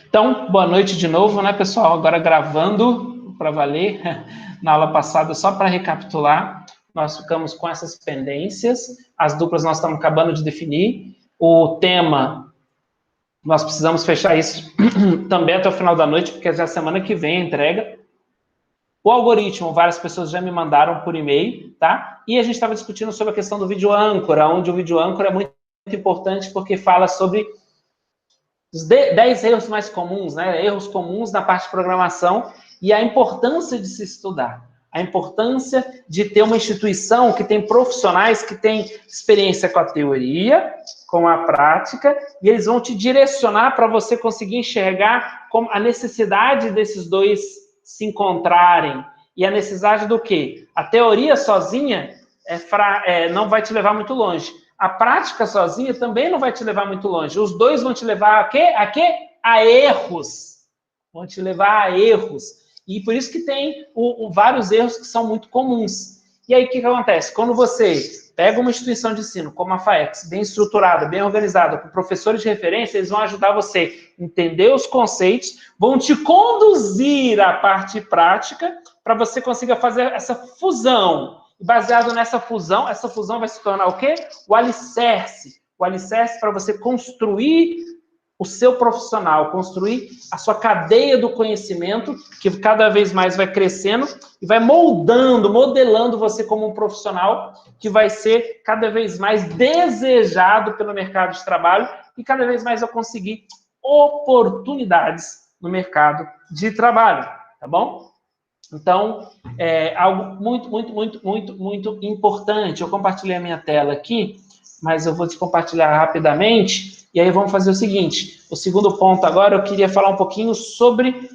Então, boa noite de novo, né, pessoal? Agora gravando para valer. Na aula passada, só para recapitular, nós ficamos com essas pendências. As duplas nós estamos acabando de definir. O tema, nós precisamos fechar isso também até o final da noite, porque já é semana que vem a entrega. O algoritmo, várias pessoas já me mandaram por e-mail, tá? E a gente estava discutindo sobre a questão do vídeo âncora, onde o vídeo âncora é muito importante porque fala sobre os 10 erros mais comuns, né? Erros comuns na parte de programação e a importância de se estudar. A importância de ter uma instituição que tem profissionais que têm experiência com a teoria, com a prática, e eles vão te direcionar para você conseguir enxergar como a necessidade desses dois se encontrarem. E a necessidade do quê? A teoria sozinha não vai te levar muito longe. A prática sozinha também não vai te levar muito longe. Os dois vão te levar a quê? A quê? A erros. Vão te levar a erros. E por isso que tem vários erros que são muito comuns. E aí, o que acontece? Quando você pega uma instituição de ensino, como a FAEX, bem estruturada, bem organizada, com professores de referência, eles vão ajudar você a entender os conceitos, vão te conduzir à parte prática, para você consiga fazer essa fusão. Baseado nessa fusão, essa fusão vai se tornar o quê? O alicerce. O alicerce para você construir o seu profissional, construir a sua cadeia do conhecimento, que cada vez mais vai crescendo e vai modelando você como um profissional que vai ser cada vez mais desejado pelo mercado de trabalho e cada vez mais vai conseguir oportunidades no mercado de trabalho, tá bom? Então, é algo muito importante. Eu compartilhei a minha tela aqui, mas eu vou descompartilhar rapidamente. E aí vamos fazer o seguinte. O segundo ponto agora, eu queria falar um pouquinho sobre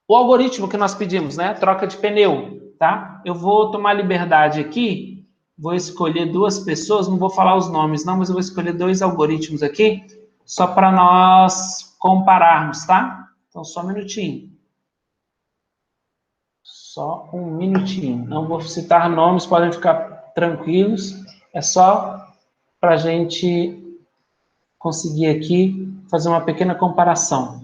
o algoritmo que nós pedimos, né? Troca de pneu, tá? Eu vou tomar liberdade aqui, vou escolher duas pessoas, não vou falar os nomes não, mas eu vou escolher dois algoritmos aqui, só para nós compararmos, tá? Então, só um minutinho. Só um minutinho. Não vou citar nomes, podem ficar tranquilos. É só para a gente conseguir aqui fazer uma pequena comparação.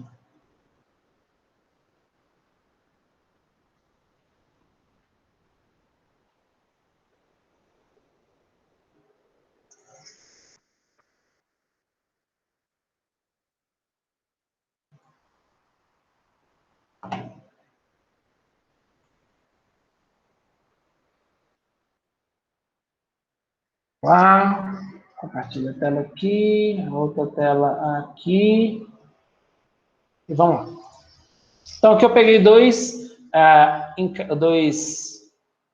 Lá, compartilha a tela aqui, outra tela aqui, e vamos lá. Então, aqui eu peguei dois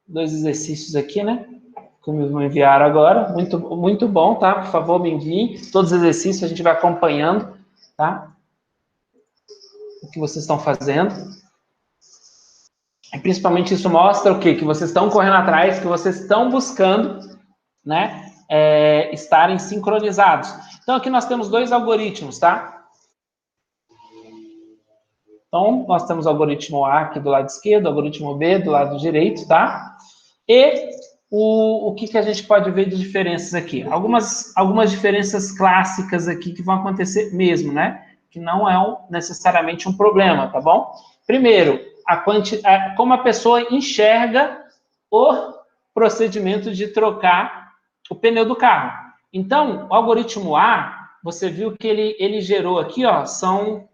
exercícios aqui, né? Que me enviaram agora, muito bom, tá? Por favor, me enviem todos os exercícios, a gente vai acompanhando, tá? O que vocês estão fazendo. E principalmente isso mostra o quê? Que vocês estão correndo atrás, que vocês estão buscando, né? Estarem sincronizados. Então, aqui nós temos dois algoritmos, tá? Então, nós temos o algoritmo A aqui do lado esquerdo, o algoritmo B do lado direito, tá? E o que a gente pode ver de diferenças aqui? Algumas diferenças clássicas aqui que vão acontecer mesmo, né? Que não é necessariamente um problema, tá bom? Primeiro, como a pessoa enxerga o procedimento de trocar o pneu do carro. Então, o algoritmo A, você viu que ele gerou aqui, ó, são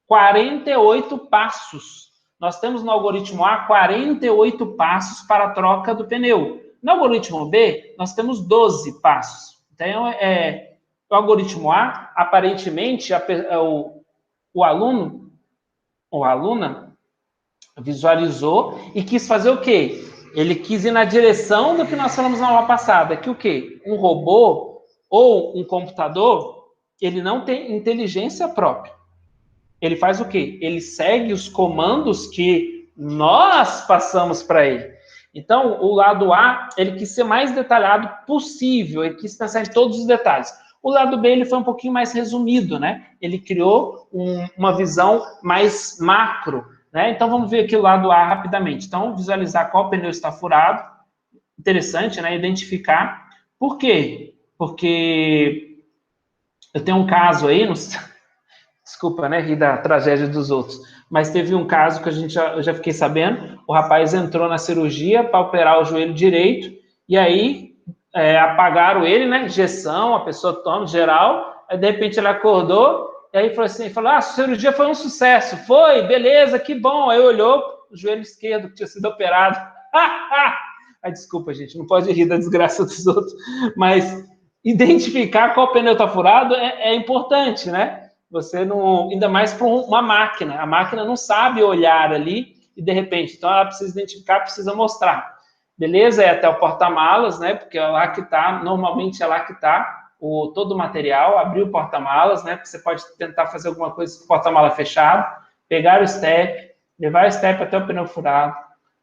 48 passos. Nós temos no algoritmo A 48 passos para a troca do pneu. No algoritmo B, nós temos 12 passos. Então, o algoritmo A, aparentemente, o aluno ou a aluna visualizou e quis fazer o quê? Ele quis ir na direção do que nós falamos na aula passada, que o quê? Um robô ou um computador, ele não tem inteligência própria. Ele faz o quê? Ele segue os comandos que nós passamos para ele. Então, o lado A, ele quis ser mais detalhado possível, ele quis pensar em todos os detalhes. O lado B, ele foi um pouquinho mais resumido, né? Ele criou uma visão mais macro, né? Então, vamos ver aqui o lado A rapidamente. Então, visualizar qual pneu está furado. Interessante, né? Identificar. Por quê? Porque Eu tenho um caso aí, desculpa, né, rir da tragédia dos outros, mas teve um caso que eu já fiquei sabendo, o rapaz entrou na cirurgia para operar o joelho direito, e aí apagaram ele, né, injeção, a pessoa toma, geral, aí de repente ele acordou, e aí falou, a cirurgia foi um sucesso, foi, beleza, que bom, aí olhou o joelho esquerdo que tinha sido operado, ai, desculpa, gente, não pode rir da desgraça dos outros, mas identificar qual pneu está furado é importante, né? Você não, ainda mais para uma máquina, a máquina não sabe olhar ali e de repente, então ela precisa identificar, precisa mostrar. Beleza? É até o porta-malas, né? Porque é lá que está, normalmente é lá que está todo o material, abrir o porta-malas, né? Porque você pode tentar fazer alguma coisa com o porta-mala fechado, pegar o step, levar o step até o pneu furado,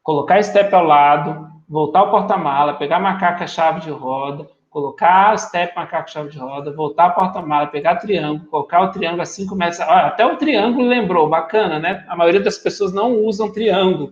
colocar o step ao lado, voltar o porta-mala, pegar a macaca, a chave de roda, colocar o step, macaco, chave de roda, voltar a porta-mala, pegar o triângulo, colocar o triângulo a 5 metros. Até o triângulo lembrou, bacana, né? A maioria das pessoas não usam triângulo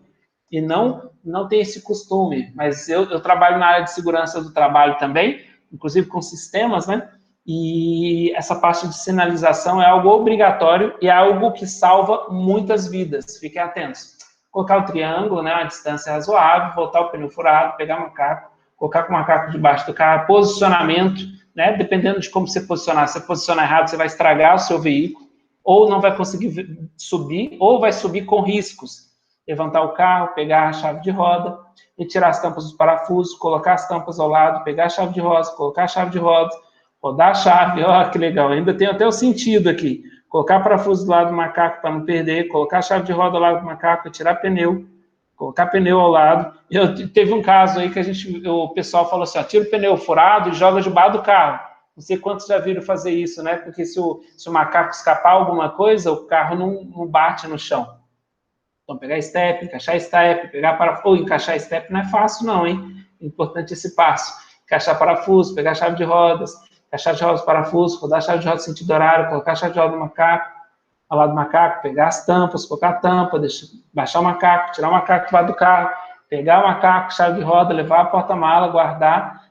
e não tem esse costume, mas eu trabalho na área de segurança do trabalho também, inclusive com sistemas, né? E essa parte de sinalização é algo obrigatório e é algo que salva muitas vidas. Fiquem atentos. Colocar o triângulo, né? Uma distância razoável, voltar o pneu furado, pegar o macaco, colocar com o macaco debaixo do carro, posicionamento, né? Dependendo de como você posicionar, se você posicionar errado, você vai estragar o seu veículo, ou não vai conseguir subir, ou vai subir com riscos. Levantar o carro, pegar a chave de roda, retirar as tampas dos parafusos, colocar as tampas ao lado, pegar a chave de roda, colocar a chave de roda, rodar a chave, ó, que legal, ainda tem até o sentido aqui. Colocar parafuso do lado do macaco para não perder, colocar a chave de roda ao lado do macaco, tirar pneu, colocar pneu ao lado. Teve um caso aí que o pessoal falou assim, ó, tira o pneu furado e joga debaixo do carro. Não sei quantos já viram fazer isso, né? Porque se o macaco escapar alguma coisa, o carro não bate no chão. Então, pegar step, encaixar step, pegar parafuso, encaixar step não é fácil não, hein? É importante esse passo. Encaixar parafuso, pegar a chave de rodas, encaixar a chave de parafuso, rodar a chave de roda no sentido horário, colocar a chave de roda no macaco, ao lado do macaco, pegar as tampas, colocar a tampa, baixar o macaco, tirar o macaco do lado do carro, pegar o macaco, chave de roda, levar a porta-mala, guardar,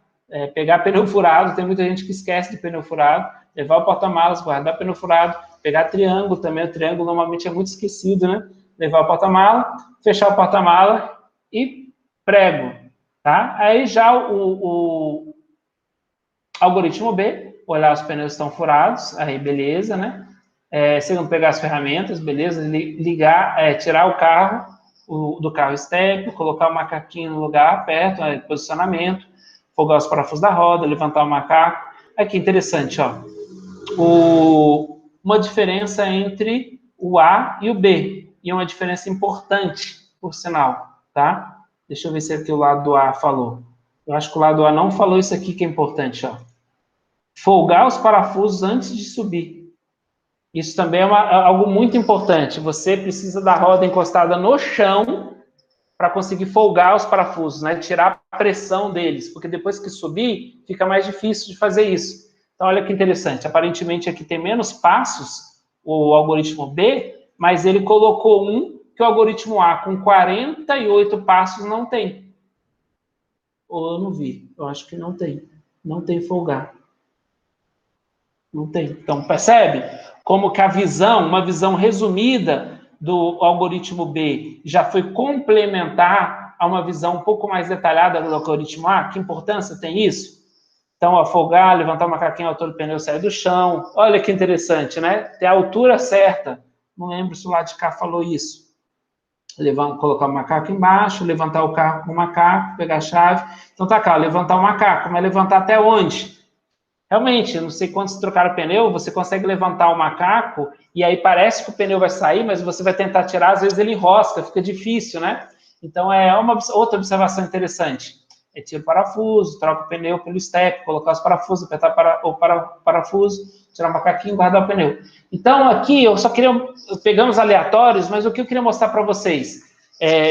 pegar pneu furado, tem muita gente que esquece de pneu furado, levar o porta-malas, guardar pneu furado, pegar triângulo também, o triângulo normalmente é muito esquecido, né? Levar o porta-mala, fechar o porta-mala e prego, tá? Aí já o algoritmo B, olhar os pneus estão furados, aí beleza, né? Segundo, pegar as ferramentas, beleza? Ligar, tirar o carro, do carro step, colocar o macaquinho no lugar perto, posicionamento, folgar os parafusos da roda, levantar o macaco. Aqui, interessante, ó. Uma diferença entre o A e o B, e uma diferença importante, por sinal, tá? Deixa eu ver se aqui o lado do A falou. Eu acho que o lado do A não falou isso aqui que é importante, ó. Folgar os parafusos antes de subir. Isso também é algo muito importante. Você precisa da roda encostada no chão para conseguir folgar os parafusos, né? Tirar a pressão deles, porque depois que subir, fica mais difícil de fazer isso. Então, olha que interessante. Aparentemente, aqui tem menos passos, o algoritmo B, mas ele colocou que o algoritmo A, com 48 passos, não tem. Ou eu não vi. Eu acho que não tem. Não tem folgar. Não tem. Então, percebe como que uma visão resumida do algoritmo B já foi complementar a uma visão um pouco mais detalhada do algoritmo A? Que importância tem isso? Então, afogar, levantar o macaquinho à altura do pneu, sair do chão. Olha que interessante, né? Ter a altura certa. Não lembro se o lado de cá falou isso. Colocar o macaco embaixo, levantar o carro com o macaco, pegar a chave. Então, tá cá, levantar o macaco. Mas levantar até onde? Realmente, não sei quando se trocar o pneu, você consegue levantar o macaco e aí parece que o pneu vai sair, mas você vai tentar tirar, às vezes ele enrosca, fica difícil, né? Então, é outra observação interessante. Tira o parafuso, troca o pneu pelo step, colocar os parafusos, apertar o parafuso, tirar o macaquinho, guardar o pneu. Então, aqui, pegamos aleatórios, mas o que eu queria mostrar para vocês,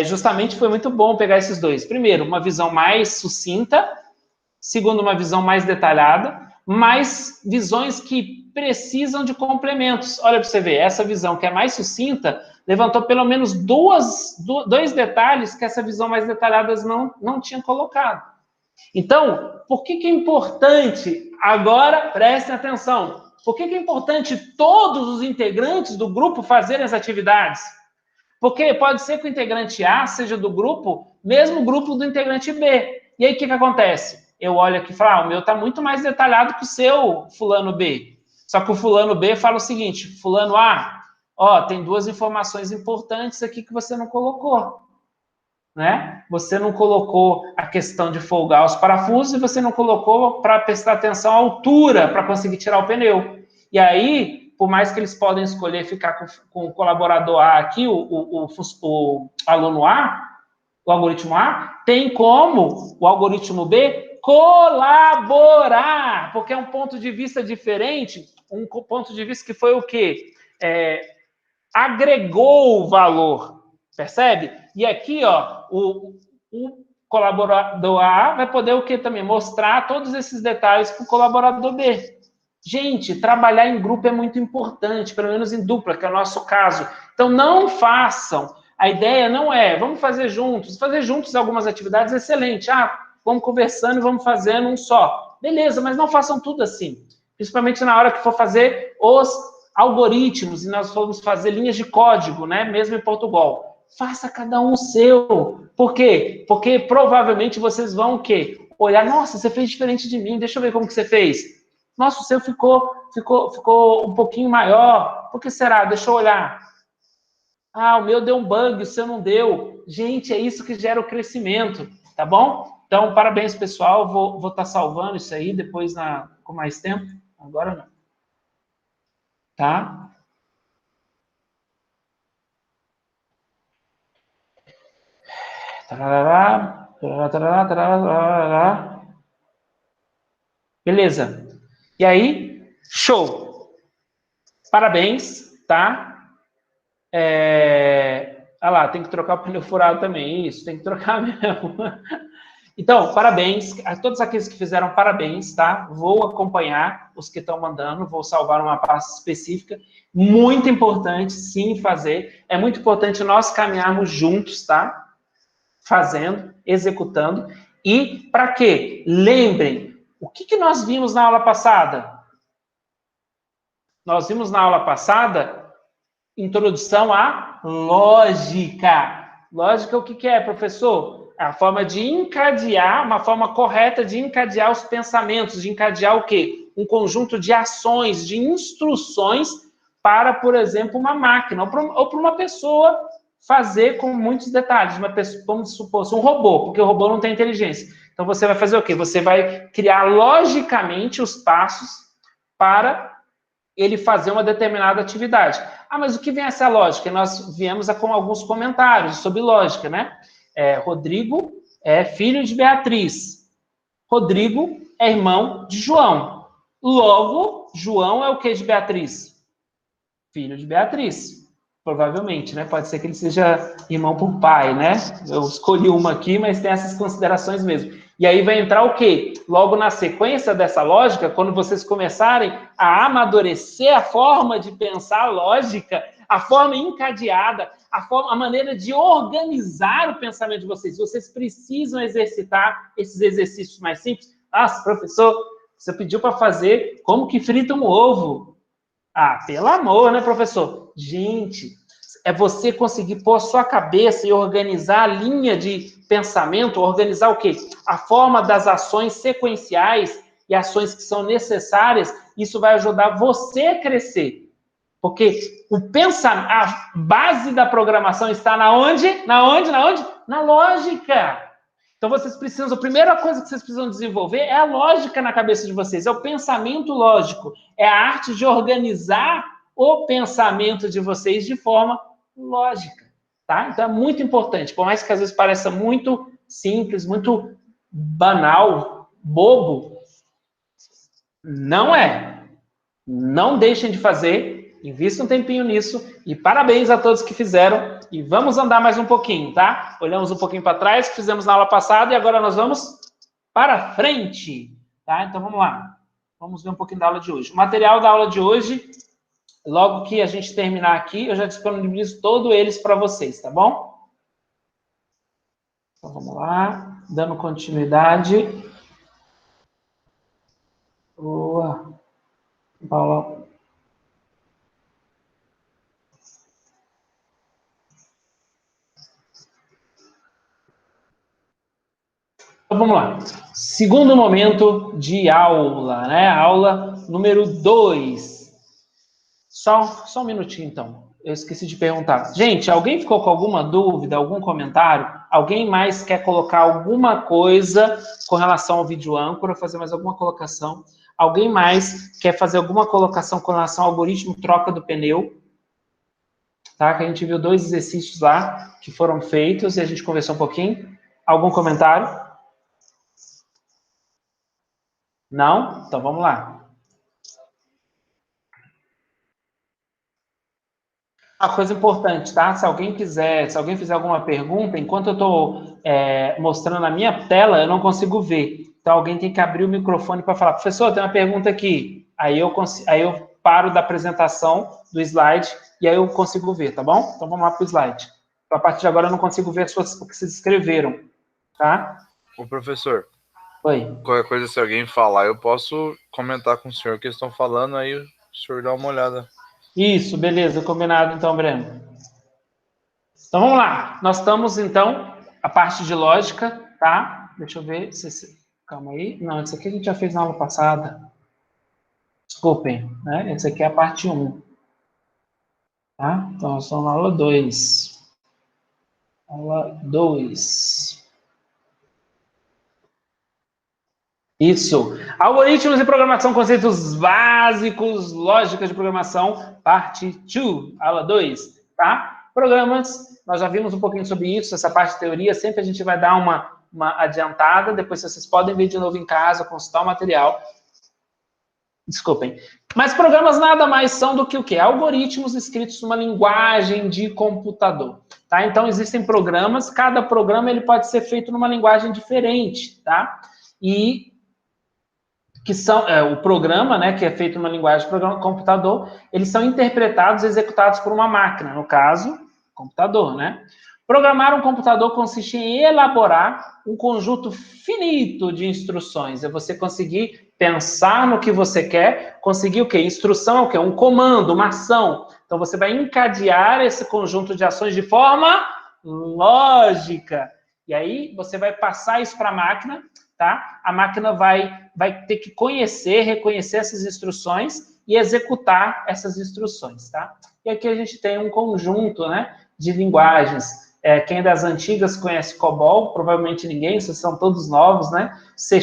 justamente foi muito bom pegar esses dois. Primeiro, uma visão mais sucinta, segundo, uma visão mais detalhada, mas visões que precisam de complementos. Olha para você ver, essa visão que é mais sucinta levantou pelo menos dois detalhes que essa visão mais detalhada não tinha colocado. Então, por que é importante? Agora, prestem atenção. Por que é importante todos os integrantes do grupo fazerem as atividades? Porque pode ser que o integrante A seja do grupo, mesmo grupo do integrante B. E aí, o que acontece? Eu olho aqui e falo, o meu está muito mais detalhado que o seu, fulano B. Só que o fulano B fala o seguinte, fulano A, ó, tem duas informações importantes aqui que você não colocou. Né? Você não colocou a questão de folgar os parafusos e você não colocou para prestar atenção à altura para conseguir tirar o pneu. E aí, por mais que eles podem escolher ficar com o colaborador A aqui, o aluno A, o algoritmo A, tem como o algoritmo B colaborar, porque é um ponto de vista diferente, um ponto de vista que foi o quê? Agregou valor, percebe? E aqui, ó, o colaborador A vai poder o quê também? Mostrar todos esses detalhes para o colaborador B. Gente, trabalhar em grupo é muito importante, pelo menos em dupla, que é o nosso caso. Então, não façam. A ideia não é, vamos fazer juntos. Fazer juntos algumas atividades, excelente. Vamos conversando e vamos fazendo um só. Beleza, mas não façam tudo assim. Principalmente na hora que for fazer os algoritmos e nós formos fazer linhas de código, né? Mesmo em Portugal. Faça cada um o seu. Por quê? Porque provavelmente vocês vão o quê? Olhar, nossa, você fez diferente de mim, deixa eu ver como que você fez. Nossa, o seu ficou um pouquinho maior. Por que será? Deixa eu olhar. O meu deu um bug, o seu não deu. Gente, é isso que gera o crescimento, tá bom? Então, parabéns, pessoal. Vou estar salvando isso aí depois com mais tempo. Agora não. Tá? Tarará, tarará, tarará, tarará. Beleza. E aí, show. Parabéns, tá? Olha lá, tem que trocar o pneu furado também. Isso, tem que trocar mesmo. Então, parabéns a todos aqueles que fizeram parabéns, tá? Vou acompanhar os que estão mandando, vou salvar uma pasta específica. Muito importante, sim, fazer. É muito importante nós caminharmos juntos, tá? Fazendo, executando. E para quê? Lembrem, o que nós vimos na aula passada? Nós vimos na aula passada introdução à lógica. Lógica, o que é, professor? É a forma de encadear, uma forma correta de encadear os pensamentos, de encadear o quê? Um conjunto de ações, de instruções para, por exemplo, uma máquina, ou para uma pessoa fazer com muitos detalhes. Uma pessoa, vamos supor, um robô, porque o robô não tem inteligência. Então, você vai fazer o quê? Você vai criar logicamente os passos para ele fazer uma determinada atividade. Mas o que vem essa lógica? Nós viemos com alguns comentários sobre lógica, né? Rodrigo é filho de Beatriz. Rodrigo é irmão de João. Logo, João é o que de Beatriz? Filho de Beatriz. Provavelmente, né? Pode ser que ele seja irmão por pai, né? Eu escolhi uma aqui, mas tem essas considerações mesmo. E aí vai entrar o quê? Logo na sequência dessa lógica, quando vocês começarem a amadurecer a forma de pensar lógica, a forma encadeada, a maneira de organizar o pensamento de vocês. Vocês precisam exercitar esses exercícios mais simples. Professor, você pediu para fazer como que frita um ovo. Pelo amor, né, professor? Gente, é você conseguir pôr a sua cabeça e organizar a linha de pensamento, organizar o quê? A forma das ações sequenciais e ações que são necessárias, isso vai ajudar você a crescer. Porque a base da programação está na onde? Na lógica. Então, vocês precisam, a primeira coisa que vocês precisam desenvolver é a lógica na cabeça de vocês, é o pensamento lógico, é a arte de organizar o pensamento de vocês de forma lógica, tá? Então, é muito importante, por mais que às vezes pareça muito simples, muito banal, bobo, não é. Não deixem de fazer, invista um tempinho nisso e parabéns a todos que fizeram. E vamos andar mais um pouquinho, tá? Olhamos um pouquinho para trás, que fizemos na aula passada, e agora nós vamos para frente, tá? Então vamos lá. Vamos ver um pouquinho da aula de hoje. O material da aula de hoje, logo que a gente terminar aqui, eu já disponibilizo todos eles para vocês, tá bom? Então vamos lá, dando continuidade. Boa. Paula. Então, vamos lá. Segundo momento de aula, né? Aula número 2. Só um minutinho, então. Eu esqueci de perguntar. Gente, alguém ficou com alguma dúvida, algum comentário? Alguém mais quer colocar alguma coisa com relação ao vídeo âncora, fazer mais alguma colocação? Alguém mais quer fazer alguma colocação com relação ao algoritmo troca do pneu? Tá? Que a gente viu 2 exercícios lá que foram feitos e a gente conversou um pouquinho. Algum comentário? Não? Então vamos lá. Uma coisa importante, tá? Se alguém fizer alguma pergunta, enquanto eu estou mostrando a minha tela, eu não consigo ver. Então alguém tem que abrir o microfone para falar, professor, tem uma pergunta aqui. Aí eu paro da apresentação do slide e aí eu consigo ver, tá bom? Então vamos lá para o slide. Então, a partir de agora eu não consigo ver o que vocês escreveram, tá? Ô, professor. Oi. Qualquer coisa, se alguém falar, eu posso comentar com o senhor o que eles estão falando, aí o senhor dá uma olhada. Isso, beleza, combinado então, Breno. Então vamos lá. Nós estamos então a parte de lógica, tá? Deixa eu ver se calma aí. Não, isso aqui a gente já fez na aula passada. Desculpem, né? Essa aqui é a parte 1. Tá? Então nós estamos na aula 2. Aula 2. Isso. Algoritmos de programação, conceitos básicos, lógica de programação, parte 2, aula 2, tá? Programas, nós já vimos um pouquinho sobre isso, essa parte de teoria, sempre a gente vai dar uma adiantada, depois vocês podem ver de novo em casa, consultar o material. Desculpem. Mas programas nada mais são do que o quê? Algoritmos escritos numa linguagem de computador, tá? Então, existem programas, cada programa ele pode ser feito numa linguagem diferente, tá? E que são o programa, né, que é feito numa linguagem de programa computador, eles são interpretados e executados por uma máquina, no caso, computador, né? Programar um computador consiste em elaborar um conjunto finito de instruções. É você conseguir pensar no que você quer, conseguir o quê? Instrução é o quê? Um comando, uma ação. Então, você vai encadear esse conjunto de ações de forma lógica. E aí, você vai passar isso para a máquina, tá? A máquina vai ter que reconhecer essas instruções e executar essas instruções, tá? E aqui a gente tem um conjunto, né, de linguagens. Quem é das antigas conhece COBOL, provavelmente ninguém, vocês são todos novos, né? C#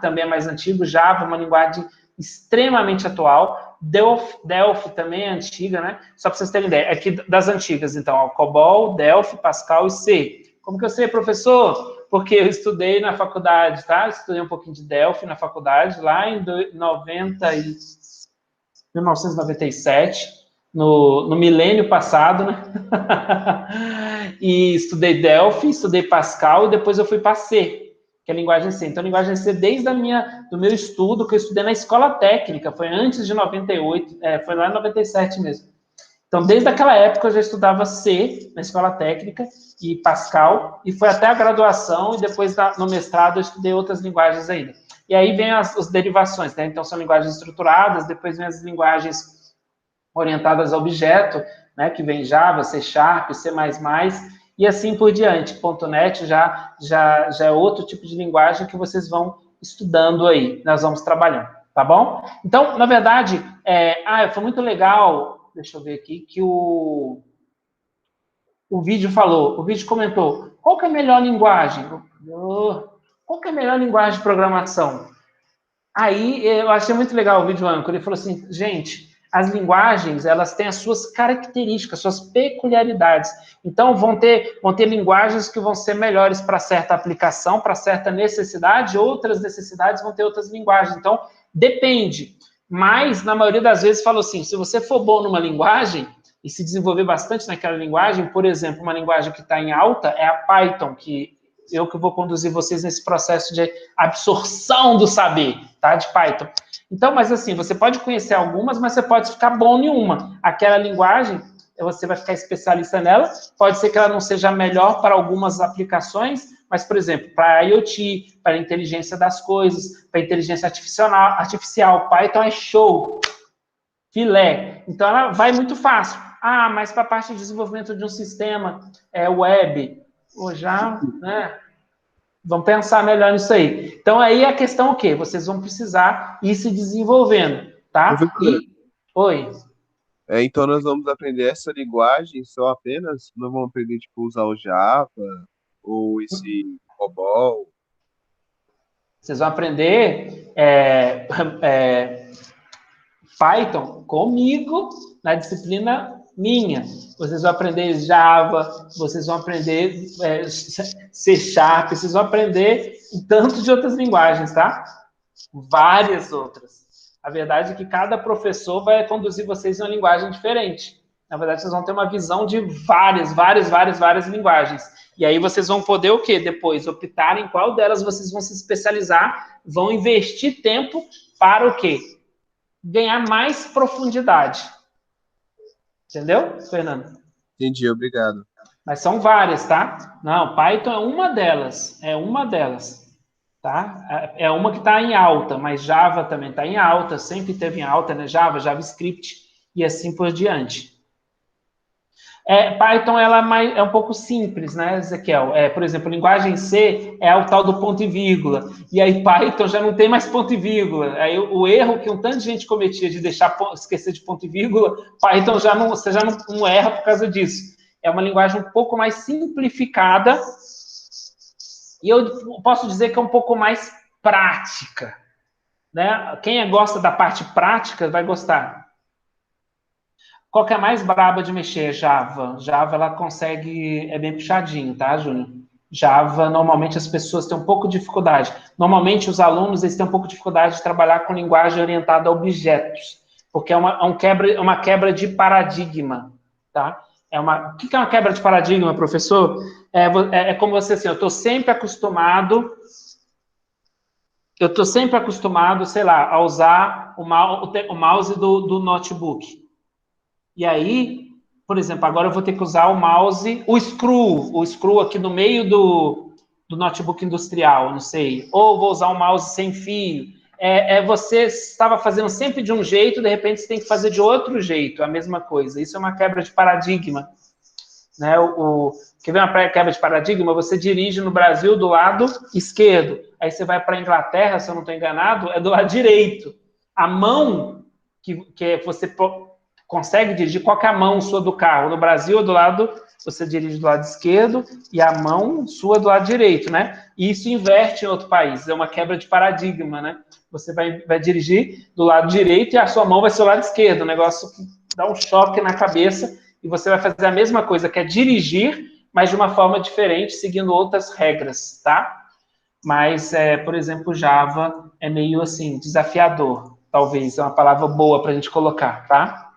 também é mais antigo, Java, uma linguagem extremamente atual. Delphi também é antiga, né? Só para vocês terem ideia, aqui das antigas, então, ó, COBOL, Delphi, Pascal e C. Como que eu sei, professor? Porque eu estudei na faculdade, tá? Estudei um pouquinho de Delphi na faculdade, lá em 1997, no milênio passado, né? E estudei Delphi, estudei Pascal, e depois eu fui para C, que é a linguagem C. Então, a linguagem C, desde do meu estudo, que eu estudei na escola técnica, foi antes de 98, foi lá em 97 mesmo. Então, desde aquela época, eu já estudava C na escola técnica e Pascal, e foi até a graduação, e depois no mestrado eu estudei outras linguagens ainda. E aí vem as derivações, né? Então, são linguagens estruturadas, depois vem as linguagens orientadas a objeto, né? Que vem Java, C#, C++, e assim por diante. .NET já é outro tipo de linguagem que vocês vão estudando aí, nós vamos trabalhando, tá bom? Então, na verdade, foi muito legal. Deixa eu ver aqui, que o vídeo falou, o vídeo comentou, qual que é a melhor linguagem? Qual que é a melhor linguagem de programação? Aí, eu achei muito legal o vídeo âncora, ele falou assim, gente, as linguagens, elas têm as suas características, suas peculiaridades. Então, vão ter linguagens que vão ser melhores para certa aplicação, para certa necessidade, outras necessidades vão ter outras linguagens. Então, depende. Mas, na maioria das vezes, falo assim, se você for bom numa linguagem e se desenvolver bastante naquela linguagem, por exemplo, uma linguagem que está em alta é a Python, que vou conduzir vocês nesse processo de absorção do saber, tá? De Python. Então, mas assim, você pode conhecer algumas, mas você pode ficar bom em uma. Aquela linguagem, você vai ficar especialista nela, pode ser que ela não seja melhor para algumas aplicações, mas, por exemplo, para IoT, para a inteligência das coisas, para a inteligência artificial, Python é show. filé. Então, ela vai muito fácil. Ah, mas para a parte de desenvolvimento de um sistema web, ou já, né? Vamos pensar melhor nisso aí. Então, aí a questão é o quê? Vocês vão precisar ir se desenvolvendo, tá? Professor, Oi. então nós vamos aprender essa linguagem só apenas? Não vamos aprender, tipo, usar o Java ou esse COBOL? Vocês vão aprender Python comigo na disciplina minha. Vocês vão aprender Java, vocês vão aprender C#, vocês vão aprender um tanto de outras linguagens, tá? Várias outras. A verdade é que cada professor vai conduzir vocês em uma linguagem diferente. Na verdade, vocês vão ter uma visão de várias linguagens. E aí vocês vão poder o quê? Depois optar em qual delas vocês vão se especializar, vão investir tempo para o quê? Ganhar mais profundidade. Entendeu, Fernando? Entendi, obrigado. Mas são várias, tá? Não, Python é uma delas. É uma delas. Tá? É uma que está em alta, mas Java também está em alta, sempre teve em alta, né? Java, JavaScript e assim por diante. Python ela é um pouco simples, né, Ezequiel? Por exemplo, linguagem C é o tal do ponto e vírgula, e aí Python já não tem mais ponto e vírgula. Aí o erro que um tanto de gente cometia de esquecer de ponto e vírgula, Python você já não erra por causa disso. É uma linguagem um pouco mais simplificada, e eu posso dizer que é um pouco mais prática, né? Quem gosta da parte prática vai gostar. Qual que é a mais braba de mexer? Java. Java, ela consegue... É bem puxadinho, tá, Júnior? Java, normalmente as pessoas têm um pouco de dificuldade. Normalmente os alunos, eles têm um pouco de dificuldade de trabalhar com linguagem orientada a objetos, porque é uma quebra de paradigma, tá? O que é uma quebra de paradigma, professor? É como você, assim, eu estou sempre acostumado, sei lá, a usar o mouse do notebook. E aí, por exemplo, agora eu vou ter que usar o mouse, o screw aqui no meio do notebook industrial, não sei. Ou vou usar um mouse sem fio. Você estava fazendo sempre de um jeito, de repente você tem que fazer de outro jeito, a mesma coisa. Isso é uma quebra de paradigma. Né? Quer ver uma quebra de paradigma? Você dirige no Brasil do lado esquerdo. Aí você vai para a Inglaterra, se eu não estou enganado, é do lado direito. A mão que você consegue dirigir, qual que é a mão sua do carro? No Brasil, você dirige do lado esquerdo e a mão sua do lado direito, né? E isso inverte em outro país, é uma quebra de paradigma, né? Você vai dirigir do lado direito e a sua mão vai ser do lado esquerdo, um negócio que dá um choque na cabeça e você vai fazer a mesma coisa, que é dirigir, mas de uma forma diferente, seguindo outras regras, tá? Mas, por exemplo, Java é meio assim, desafiador, talvez, é uma palavra boa para a gente colocar, tá?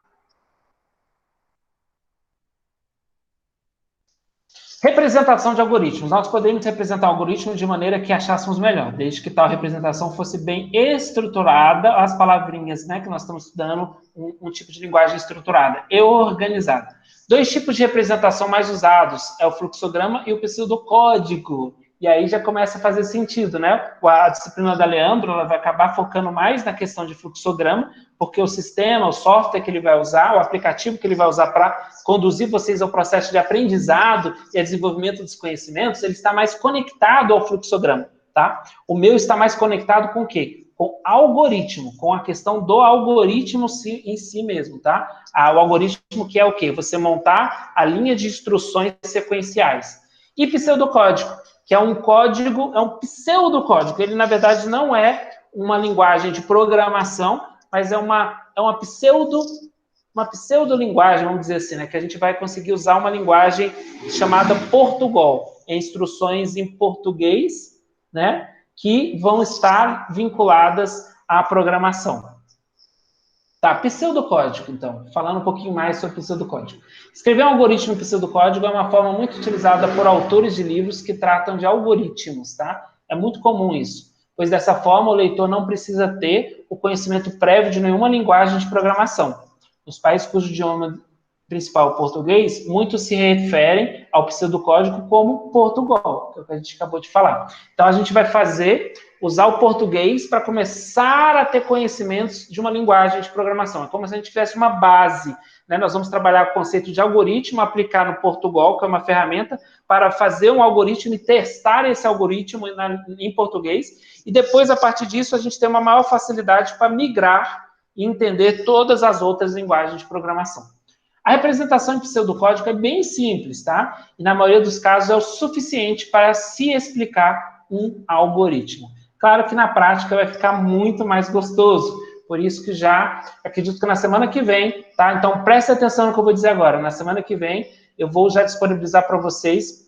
Representação de algoritmos. Nós podemos representar algoritmos de maneira que achássemos melhor, desde que tal representação fosse bem estruturada, as palavrinhas, né, que nós estamos estudando, um tipo de linguagem estruturada e organizada. 2 tipos de representação mais usados é o fluxograma e o pseudocódigo. E aí já começa a fazer sentido, né? A disciplina da Leandro, ela vai acabar focando mais na questão de fluxograma, porque o sistema, o software que ele vai usar, o aplicativo que ele vai usar para conduzir vocês ao processo de aprendizado e a desenvolvimento dos conhecimentos, ele está mais conectado ao fluxograma, tá? O meu está mais conectado com o quê? Com algoritmo, com a questão do algoritmo em si mesmo, tá? O algoritmo que é o quê? Você montar a linha de instruções sequenciais. E pseudocódigo, que é um código, é um pseudocódigo. Ele, na verdade, não é uma linguagem de programação, mas é uma pseudolinguagem, vamos dizer assim, né? Que a gente vai conseguir usar uma linguagem chamada Portugal, instruções em português, né? Que vão estar vinculadas à programação. Tá, pseudocódigo, então. Falando um pouquinho mais sobre pseudocódigo. Escrever um algoritmo em pseudocódigo é uma forma muito utilizada por autores de livros que tratam de algoritmos, tá? É muito comum isso, pois dessa forma o leitor não precisa ter o conhecimento prévio de nenhuma linguagem de programação. Nos países cujo idioma principal português, muitos se referem ao pseudocódigo como Portugal, que é o que a gente acabou de falar. Então, a gente vai usar o português para começar a ter conhecimentos de uma linguagem de programação. É como se a gente tivesse uma base, né? Nós vamos trabalhar o conceito de algoritmo, aplicar no Portugal, que é uma ferramenta, para fazer um algoritmo e testar esse algoritmo em português, e depois, a partir disso, a gente tem uma maior facilidade para migrar e entender todas as outras linguagens de programação. A representação em pseudocódigo é bem simples, tá? E na maioria dos casos é o suficiente para se explicar um algoritmo. Claro que na prática vai ficar muito mais gostoso, por isso que já acredito que na semana que vem, tá? Então preste atenção no que eu vou dizer agora. Na semana que vem eu vou já disponibilizar para vocês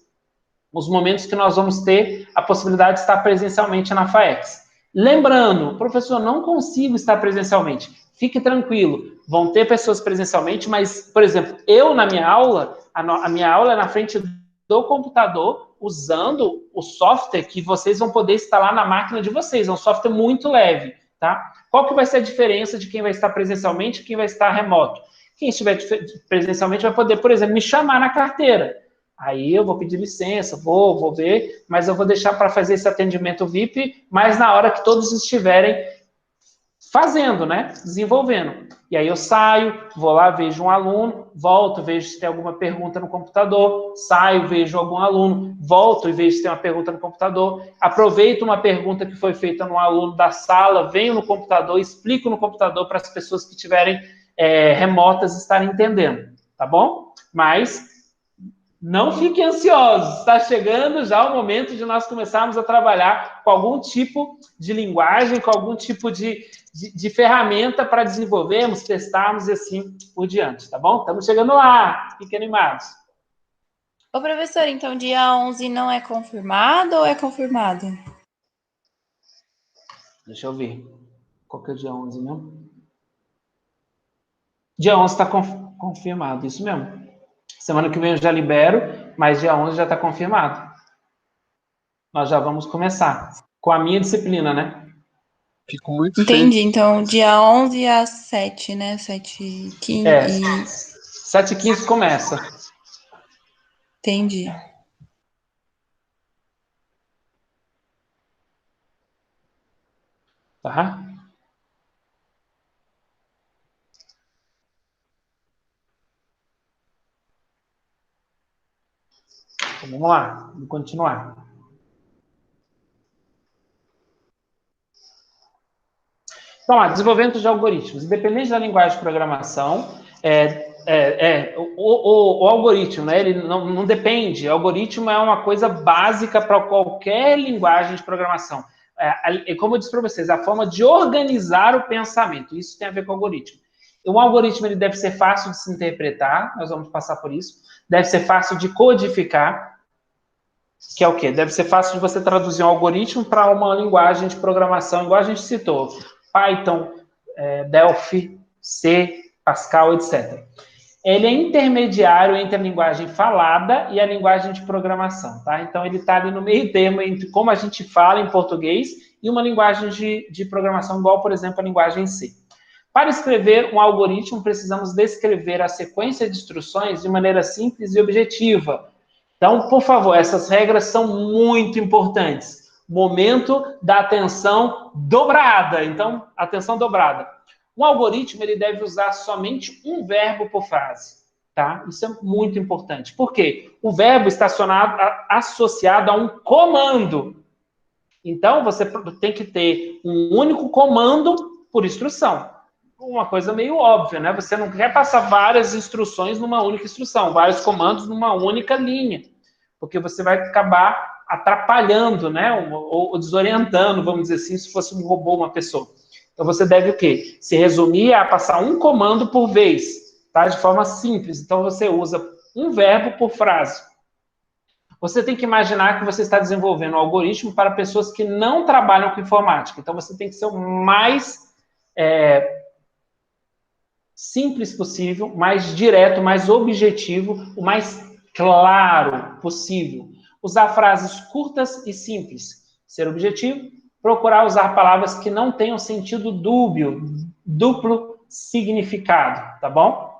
os momentos que nós vamos ter a possibilidade de estar presencialmente na FAEX. Lembrando, professor, não consigo estar presencialmente. Fique tranquilo, vão ter pessoas presencialmente, mas, por exemplo, eu na minha aula, a minha aula é na frente do computador, usando o software que vocês vão poder instalar na máquina de vocês. É um software muito leve, tá? Qual que vai ser a diferença de quem vai estar presencialmente e quem vai estar remoto? Quem estiver presencialmente vai poder, por exemplo, me chamar na carteira. Aí eu vou pedir licença, vou ver, mas eu vou deixar para fazer esse atendimento VIP, mas na hora que todos estiverem fazendo, né? Desenvolvendo. E aí eu saio, vou lá, vejo um aluno, volto, vejo se tem alguma pergunta no computador, saio, vejo algum aluno, volto e vejo se tem uma pergunta no computador, aproveito uma pergunta que foi feita no aluno da sala, venho no computador, explico no computador para as pessoas que estiverem remotas estarem entendendo, tá bom? Mas não fiquem ansiosos, está chegando já o momento de nós começarmos a trabalhar com algum tipo de linguagem, com algum tipo de ferramenta para desenvolvermos, testarmos e assim por diante, tá bom? Estamos chegando lá, fiquem animados. Ô, professor, então dia 11 não é confirmado ou é confirmado? Deixa eu ver. Qual que é o dia 11 mesmo? Dia 11 está confirmado, isso mesmo. Semana que vem eu já libero, mas dia 11 já está confirmado. Nós já vamos começar. Com a minha disciplina, né? Fico muito Entendi, feliz. então dia 11 às 7, né? 7h15 e... 7h15 começa. Entendi. Tá? Então, vamos lá, vamos continuar. Então, lá, desenvolvimento de algoritmos. Independente da linguagem de programação, o algoritmo, né, ele não depende. O algoritmo é uma coisa básica para qualquer linguagem de programação. Como eu disse para vocês, a forma de organizar o pensamento. Isso tem a ver com o algoritmo. Um algoritmo ele deve ser fácil de se interpretar, nós vamos passar por isso. Deve ser fácil de codificar, que é o quê? Deve ser fácil de você traduzir um algoritmo para uma linguagem de programação, igual a gente citou. Python, Delphi, C, Pascal, etc. Ele é intermediário entre a linguagem falada e a linguagem de programação, tá? Então, ele está ali no meio termo entre como a gente fala em português e uma linguagem de programação, igual, por exemplo, a linguagem C. Para escrever um algoritmo, precisamos descrever a sequência de instruções de maneira simples e objetiva. Então, por favor, essas regras são muito importantes. Momento da atenção dobrada. Então, atenção dobrada. Um algoritmo, ele deve usar somente um verbo por frase, tá? Isso é muito importante. Por quê? O verbo está associado a um comando. Então, você tem que ter um único comando por instrução. Uma coisa meio óbvia, né? Você não quer passar várias instruções numa única instrução, vários comandos numa única linha, porque você vai acabar atrapalhando, né? Ou desorientando, vamos dizer assim, se fosse um robô, uma pessoa. Então, você deve o quê? Se resumir a passar um comando por vez, tá? De forma simples. Então, você usa um verbo por frase. Você tem que imaginar que você está desenvolvendo um algoritmo para pessoas que não trabalham com informática. Então, você tem que ser o mais simples possível, mais direto, mais objetivo, o mais claro possível. Usar frases curtas e simples. Ser objetivo, procurar usar palavras que não tenham sentido dúbio, duplo significado, tá bom?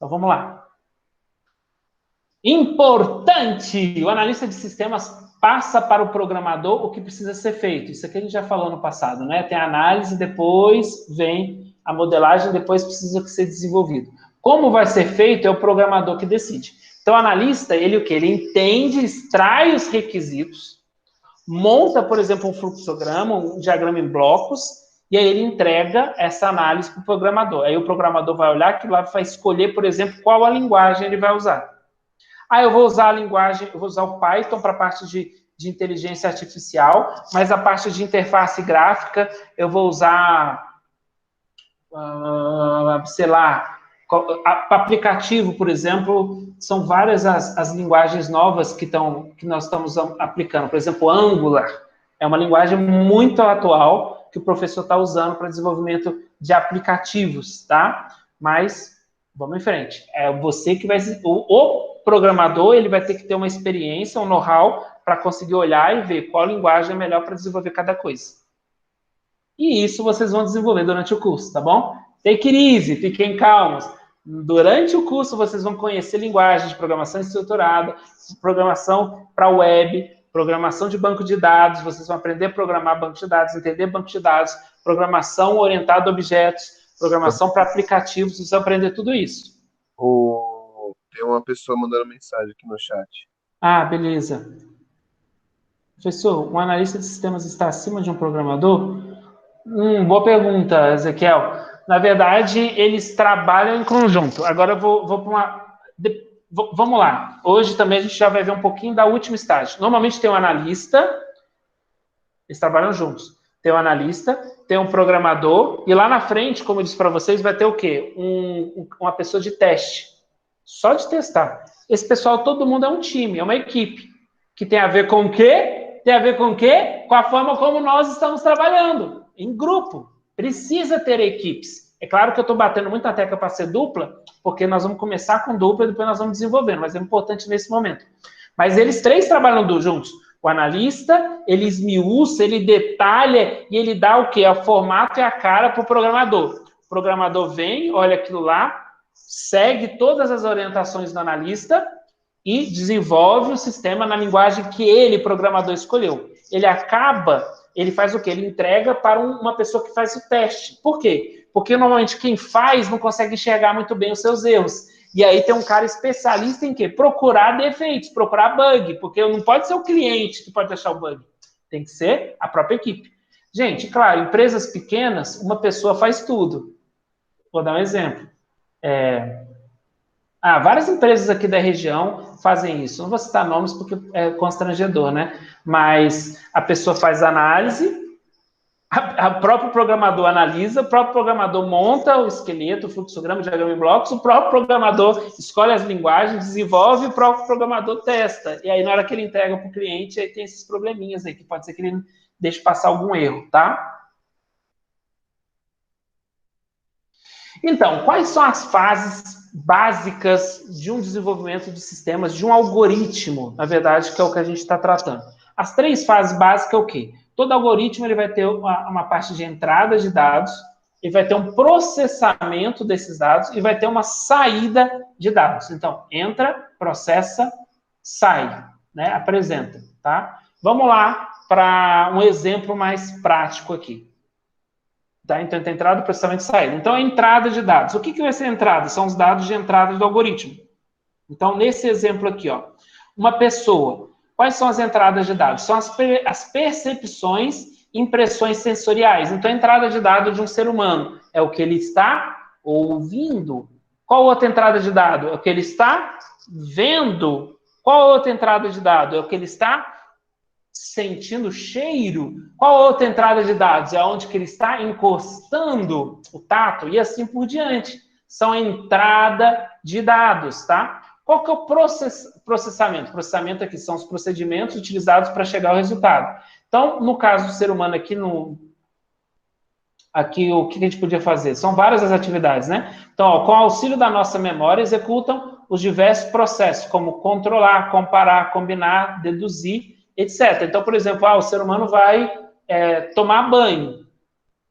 Então, vamos lá. Importante! O analista de sistemas passa para o programador o que precisa ser feito. Isso aqui a gente já falou no passado, né? Tem a análise, depois vem a modelagem, depois precisa ser desenvolvido. Como vai ser feito é o programador que decide. Então, o analista, ele o quê? Ele entende, extrai os requisitos, monta, por exemplo, um fluxograma, um diagrama em blocos, e aí ele entrega essa análise para o programador. Aí o programador vai olhar aquilo lá e vai escolher, por exemplo, qual a linguagem ele vai usar. Eu vou usar a linguagem, eu vou usar o Python para a parte de inteligência artificial, mas a parte de interface gráfica eu vou usar, sei lá, aplicativo, por exemplo, são várias as linguagens novas que nós estamos aplicando. Por exemplo, Angular é uma linguagem muito atual que o professor está usando para desenvolvimento de aplicativos, tá? Mas vamos em frente. É você que vai... O programador, ele vai ter que ter uma experiência, um know-how, para conseguir olhar e ver qual linguagem é melhor para desenvolver cada coisa. E isso vocês vão desenvolver durante o curso, tá bom? Take it easy, fiquem calmos. Durante o curso, vocês vão conhecer linguagens de programação estruturada, programação para web, programação de banco de dados, vocês vão aprender a programar banco de dados, entender banco de dados, programação orientada a objetos, programação para aplicativos, vocês vão aprender tudo isso. Tem uma pessoa mandando mensagem aqui no chat. Ah, beleza. Professor, um analista de sistemas está acima de um programador? Boa pergunta, Ezequiel. Na verdade, eles trabalham em conjunto. Agora eu vou para uma... Vamos lá. Hoje também a gente já vai ver um pouquinho da última estágio. Normalmente tem um analista, eles trabalham juntos. Tem um analista, tem um programador, e lá na frente, como eu disse para vocês, vai ter o quê? Uma pessoa de teste. Só de testar. Esse pessoal, todo mundo é um time, é uma equipe. Que tem a ver com o quê? Tem a ver com o quê? Com a forma como nós estamos trabalhando. Em grupo. Precisa ter equipes. É claro que eu estou batendo muita tecla para ser dupla, porque nós vamos começar com dupla e depois nós vamos desenvolvendo, mas é importante nesse momento. Mas eles três trabalham juntos. O analista, ele esmiuça, ele detalha e ele dá o quê? O formato e a cara para o programador. O programador vem, olha aquilo lá, segue todas as orientações do analista e desenvolve o sistema na linguagem que ele, programador, escolheu. Ele faz o quê? Ele entrega para uma pessoa que faz o teste. Por quê? Porque normalmente quem faz não consegue enxergar muito bem os seus erros. E aí tem um cara especialista em quê? Procurar defeitos, procurar bug, porque não pode ser o cliente que pode achar o bug. Tem que ser a própria equipe. Gente, claro, empresas pequenas, uma pessoa faz tudo. Vou dar um exemplo. Várias empresas aqui da região fazem isso. Não vou citar nomes porque é constrangedor, né? Mas a pessoa faz análise, o próprio programador analisa, o próprio programador monta o esqueleto, o fluxograma, o diagrama em blocos, o próprio programador escolhe as linguagens, desenvolve, e o próprio programador testa. E aí, na hora que ele entrega para o cliente, aí tem esses probleminhas aí, que pode ser que ele deixe passar algum erro, tá? Então, quais são as fases básicas de um desenvolvimento de sistemas, de um algoritmo, na verdade, que é o que a gente está tratando? As três fases básicas é o quê? Todo algoritmo ele vai ter uma parte de entrada de dados, ele vai ter um processamento desses dados e vai ter uma saída de dados. Então, entra, processa, sai, né? Apresenta, tá? Vamos lá para um exemplo mais prático aqui. Tá? Então, tem entrada, processamento e saída. Então, a entrada de dados. O que vai ser entrada? São os dados de entrada do algoritmo. Então, nesse exemplo aqui, ó, uma pessoa. Quais são as entradas de dados? São as percepções, impressões sensoriais. Então, a entrada de dados de um ser humano é o que ele está ouvindo. Qual outra entrada de dado? É o que ele está vendo. Qual outra entrada de dado? É o que ele está sentindo cheiro. Qual outra entrada de dados? É onde que ele está encostando o tato e assim por diante. São a entrada de dados, tá? Qual que é o processamento? Processamento aqui são os procedimentos utilizados para chegar ao resultado. Então, no caso do ser humano aqui, o que a gente podia fazer? São várias as atividades, né? Então, ó, com o auxílio da nossa memória, executam os diversos processos, como controlar, comparar, combinar, deduzir, etc. Então, por exemplo, o ser humano vai tomar banho,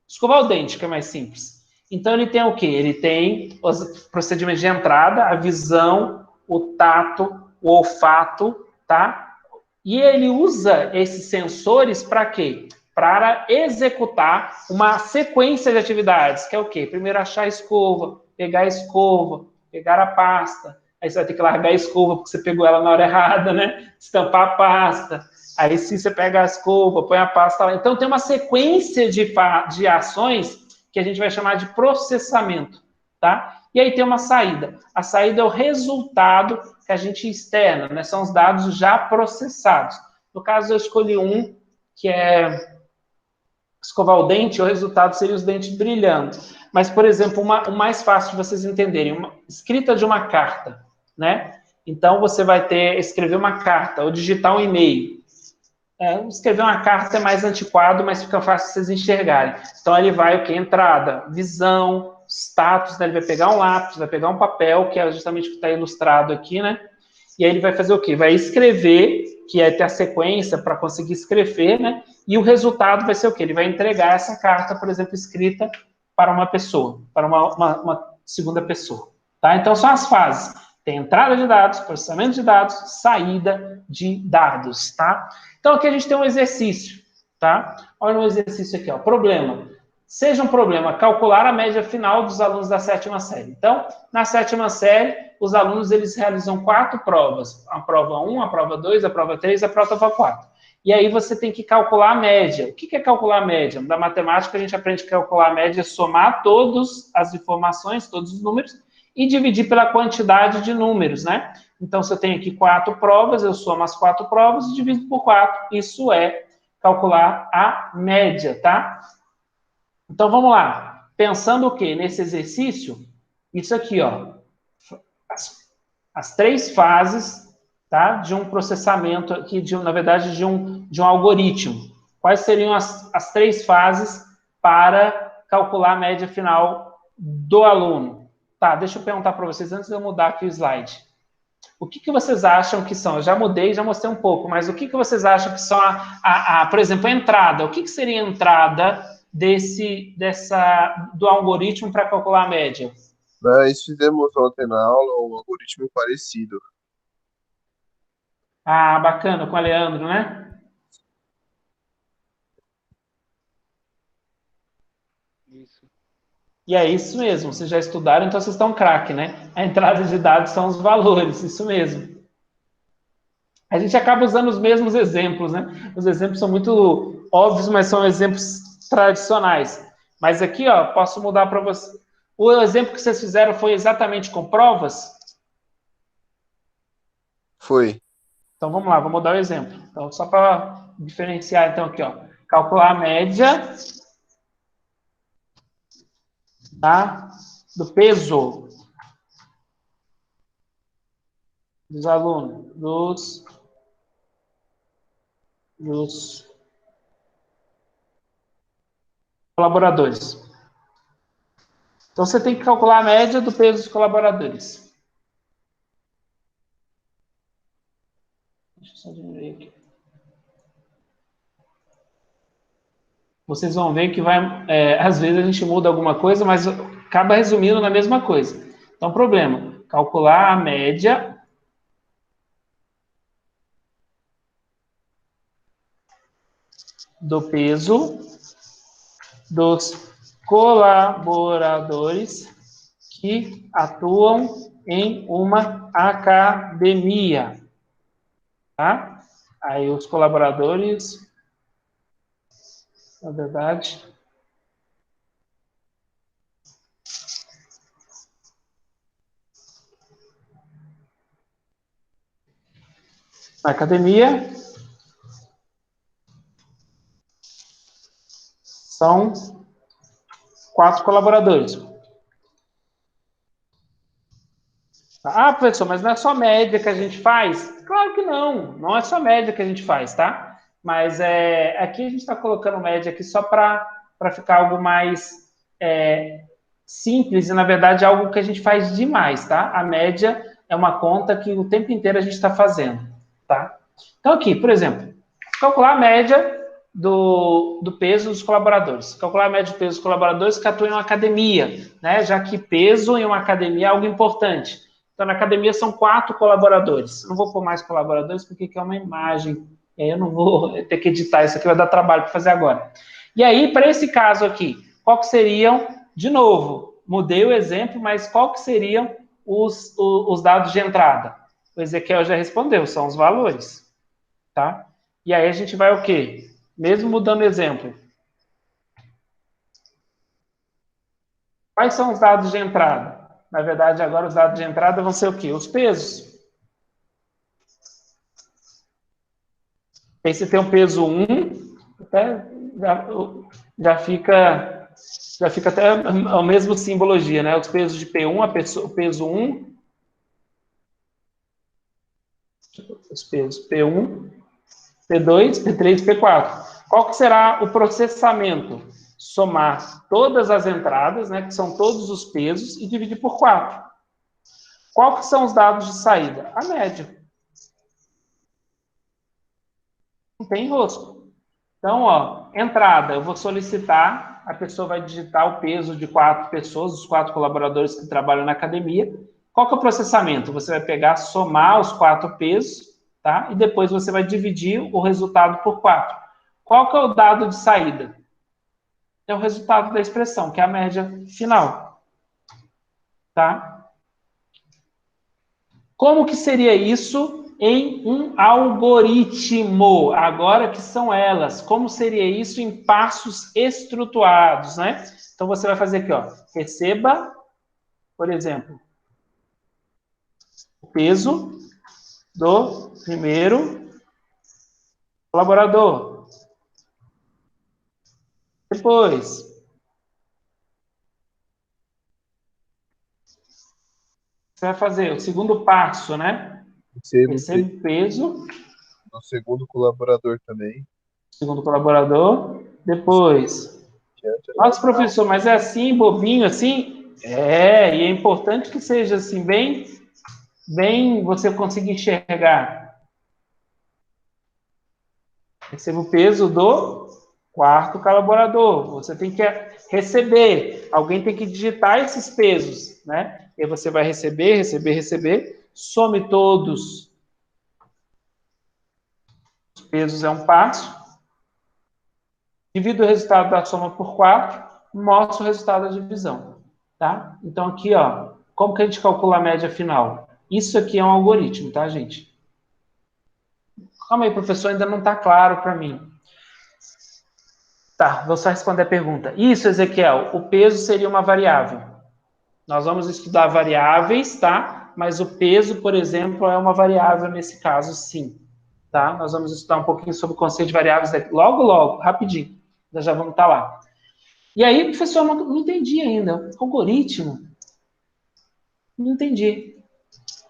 escovar o dente, que é mais simples. Então, ele tem o quê? Ele tem os procedimentos de entrada, a visão, o tato, o olfato, tá? E ele usa esses sensores para quê? Para executar uma sequência de atividades, que é o quê? Primeiro achar a escova, pegar a pasta, aí você vai ter que largar a escova porque você pegou ela na hora errada, né? Estampar a pasta, aí sim você pega a escova, põe a pasta lá. Então tem uma sequência de ações que a gente vai chamar de processamento, tá? E aí tem uma saída. A saída é o resultado que a gente externa, né? São os dados já processados. No caso, eu escolhi um que é escovar o dente, o resultado seria os dentes brilhando. Mas, por exemplo, o mais fácil de vocês entenderem, uma escrita de uma carta, né? Então, você vai escrever uma carta ou digitar um e-mail. Escrever uma carta é mais antiquado, mas fica fácil de vocês enxergarem. Então, ele vai o quê? Entrada, visão, status, né? Ele vai pegar um lápis, vai pegar um papel, que é justamente o que está ilustrado aqui, né? E aí ele vai fazer o quê? Vai escrever, que é ter a sequência para conseguir escrever, né? E o resultado vai ser o quê? Ele vai entregar essa carta, por exemplo, escrita para uma pessoa, para uma segunda pessoa, tá? Então, são as fases. Tem entrada de dados, processamento de dados, saída de dados, tá? Então, aqui a gente tem um exercício, tá? Olha um exercício aqui, ó. Problema. Seja um problema calcular a média final dos alunos da 7ª série. Então, na 7ª série, os alunos eles realizam 4 provas. A prova 1, a prova 2, a prova 3, a prova 4. E aí você tem que calcular a média. O que é calcular a média? Da matemática, a gente aprende a calcular a média, somar todas as informações, todos os números, e dividir pela quantidade de números, né? Então, se eu tenho aqui 4 provas, eu somo as 4 provas e divido por 4. Isso é calcular a média, tá? Então, vamos lá. Pensando o quê? Nesse exercício, isso aqui, ó. As 3 fases, tá? De um processamento aqui, na verdade, de um algoritmo. Quais seriam as 3 fases para calcular a média final do aluno? Tá, deixa eu perguntar para vocês, antes de eu mudar aqui o slide. O que vocês acham que são? Eu já mudei, já mostrei um pouco, mas o que vocês acham que são, por exemplo, a entrada? O que seria a entrada do algoritmo para calcular a média? Nós fizemos ontem na aula um algoritmo parecido. Ah, bacana, com o Leandro, né? Isso. E é isso mesmo, vocês já estudaram, então vocês estão craque, né? A entrada de dados são os valores, isso mesmo. A gente acaba usando os mesmos exemplos, né? Os exemplos são muito óbvios, mas são exemplos tradicionais. Mas aqui, ó, posso mudar para você. O exemplo que vocês fizeram foi exatamente com provas? Foi. Então, vamos lá, vou mudar o exemplo. Então, só para diferenciar, então, aqui, ó. Calcular a média, tá? Do peso dos alunos, dos colaboradores. Então, você tem que calcular a média do peso dos colaboradores. Deixa eu só diminuir aqui. Vocês vão ver que às vezes a gente muda alguma coisa, mas acaba resumindo na mesma coisa. Então, problema, calcular a média do peso dos colaboradores que atuam em uma academia, tá? Aí os colaboradores, na verdade, na academia são 4 colaboradores. Ah, professor, mas não é só média que a gente faz? Claro que não, não é só média que a gente faz, tá? Mas aqui a gente está colocando média aqui só para ficar algo mais simples e, na verdade, algo que a gente faz demais, tá? A média é uma conta que o tempo inteiro a gente está fazendo, tá? Então, aqui, por exemplo, calcular a média do peso dos colaboradores. Calcular a média do peso dos colaboradores que atuam em uma academia, né? Já que peso em uma academia é algo importante. Então, na academia são 4 colaboradores. Não vou pôr mais colaboradores porque aqui é uma imagem. E aí eu não vou ter que editar, isso aqui vai dar trabalho para fazer agora. E aí, para esse caso aqui, qual que seriam, de novo, mudei o exemplo, mas qual que seriam os dados de entrada? O Ezequiel já respondeu, são os valores, tá? E aí a gente vai o quê? Mesmo mudando o exemplo. Quais são os dados de entrada? Na verdade, agora os dados de entrada vão ser o quê? Os pesos. Aí você tem um peso 1, até já fica até a mesma simbologia, né? Os pesos de P1, o peso 1, os pesos P1, P2, P3 e P4. Qual que será o processamento? Somar todas as entradas, né, que são todos os pesos, e dividir por 4. Qual que são os dados de saída? A média. Não tem enrosco. Então, ó, entrada, eu vou solicitar, a pessoa vai digitar o peso de 4 pessoas, os 4 colaboradores que trabalham na academia. Qual que é o processamento? Você vai pegar, somar os 4 pesos, tá? E depois você vai dividir o resultado por 4. Qual que é o dado de saída? É o resultado da expressão, que é a média final. Tá? Como que seria isso em um algoritmo? Agora que são elas. Como seria isso em passos estruturados, né? Então, você vai fazer aqui, ó. Receba, por exemplo, o peso do primeiro colaborador. Depois, você vai fazer o segundo passo, né? Receba o peso do segundo colaborador também. Segundo colaborador. Depois, nossa, professor, mas é assim, bobinho, assim? É, e é importante que seja assim, bem você conseguir enxergar. Receba o peso do quarto colaborador. Você tem que receber. Alguém tem que digitar esses pesos, né? E aí você vai receber. Some todos. Os pesos é um passo. Divida o resultado da soma por 4. Mostra o resultado da divisão. Tá? Então, aqui, ó. Como que a gente calcula a média final? Isso aqui é um algoritmo, tá, gente? Calma aí, professor, ainda não está claro para mim. Tá, vou só responder a pergunta. Isso, Ezequiel, o peso seria uma variável. Nós vamos estudar variáveis, tá? Mas o peso, por exemplo, é uma variável nesse caso, sim. Tá? Nós vamos estudar um pouquinho sobre o conceito de variáveis logo, rapidinho. Nós já vamos estar lá. E aí, professor, não entendi ainda. Algoritmo? Não entendi.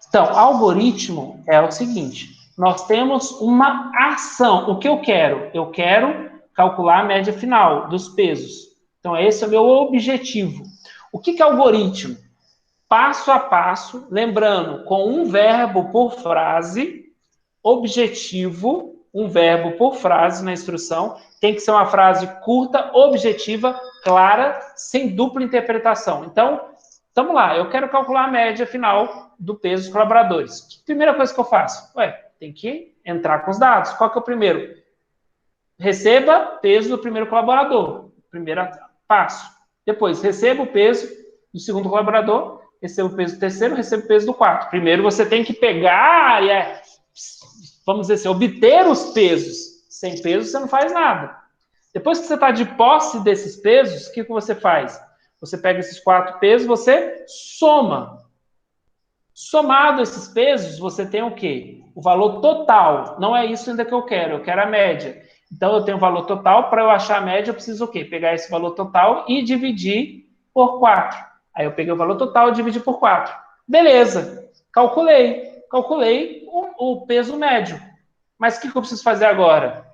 Então, algoritmo é o seguinte. Nós temos uma ação. O que eu quero? Eu quero calcular a média final dos pesos. Então, esse é o meu objetivo. O que é algoritmo? Passo a passo, lembrando, com um verbo por frase, objetivo, um verbo por frase na instrução, tem que ser uma frase curta, objetiva, clara, sem dupla interpretação. Então, vamos lá, eu quero calcular a média final do peso dos colaboradores. Primeira coisa que eu faço? Tem que entrar com os dados. Qual que é o primeiro? Receba peso do primeiro colaborador. Primeiro passo. Depois, receba o peso do segundo colaborador, receba o peso do terceiro, receba o peso do quarto. Primeiro você tem que pegar vamos dizer assim, obter os pesos. Sem peso você não faz nada. Depois que você está de posse desses pesos, o que você faz? Você pega esses 4 pesos, você soma. Somado esses pesos, você tem o quê? O valor total. Não é isso ainda que eu quero a média. Então, eu tenho o valor total. Para eu achar a média, eu preciso o quê? Pegar esse valor total e dividir por 4. Aí eu peguei o valor total e dividi por 4. Beleza. Calculei o peso médio. Mas o que eu preciso fazer agora?